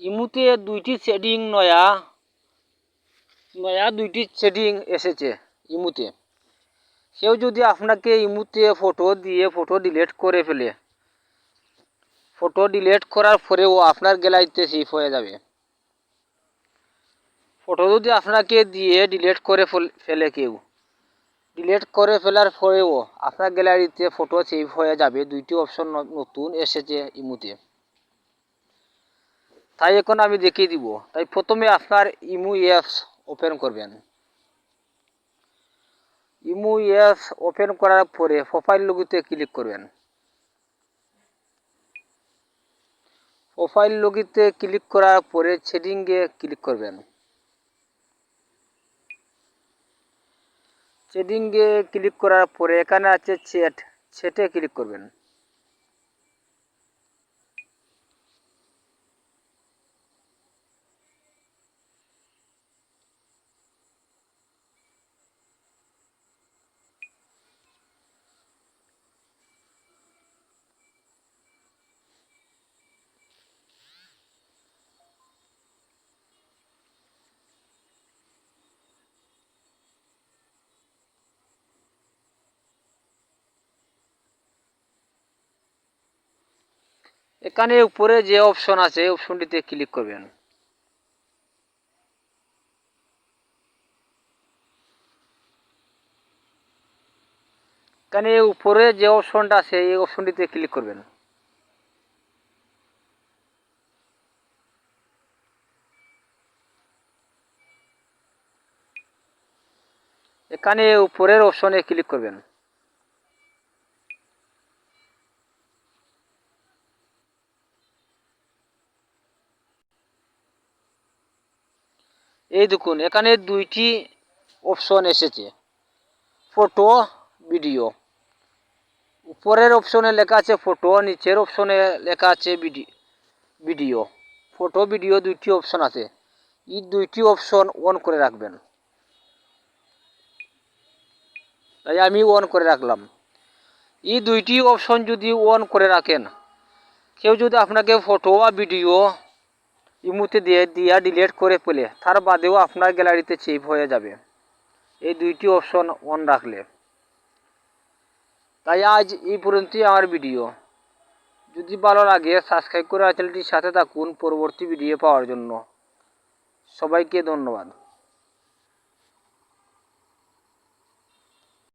ইমুতে দুইটি সেটিং নয়া দুইটি সেটিং এসেছে ইমুতে। কেউ যদি আপনাকে ইমুতে ফটো দিয়ে ফটো ডিলিট করে ফেলে, ফটো ডিলিট করার পরেও আপনার গ্যালারিতে সেভ হয়ে যাবে। ফটো যদি আপনাকে দিয়ে ডিলিট করে ফেলে কেউ, ডিলিট করে ফেলার পরেও আপনার গ্যালারিতে ফটো সেভ হয়ে যাবে। দুইটি অপশন নতুন এসেছে ইমুতে। তাই এখন আমি দেখিয়ে দিব। তাই প্রথমে আপনার ইমু অ্যাপস ওপেন করবেন। ইমু অ্যাপস ওপেন করার পরে প্রোফাইল লোগোতে ক্লিক করবেন। প্রোফাইল লোগোতে ক্লিক করার পরে সেটিংয়ে ক্লিক করবেন। সেটিংয়ে ক্লিক করার পরে এখানে আছে চ্যাটে ক্লিক করবেন। এখানে উপরে যে অপশন আছে অপশনটিতে ক্লিক করবেন। এখানে উপরে যে অপশনটা আছে এই অপশনটিতে ক্লিক করবেন। এখানে উপরের অপশনে ক্লিক করবেন। এই দেখুন এখানে দুইটি অপশন এসেছে, ফটো, ভিডিও। উপরের অপশনে লেখা আছে ফটো, নিচের অপশনে লেখা আছে ভিডিও। ফটো ভিডিও দুইটি অপশন আছে। এই দুইটি অপশন অন করে রাখবেন। তাই আমি অন করে রাখলাম। এই দুইটি অপশন যদি অন করে রাখেন, কেউ যদি আপনাকে ফটো বা ভিডিও ইমুতে দিয়া ডিলিট করে ফেলে, তার বাদেও আপনার গ্যালারিতে সেভ হয়ে যাবে এই দুইটি অপশন অন রাখলে। তাই আজ এই পর্যন্তই আমার ভিডিও। যদি ভালো লাগে সাবস্ক্রাইব করে চ্যানেলটির সাথে থাকুন পরবর্তী ভিডিও পাওয়ার জন্য। সবাইকে ধন্যবাদ।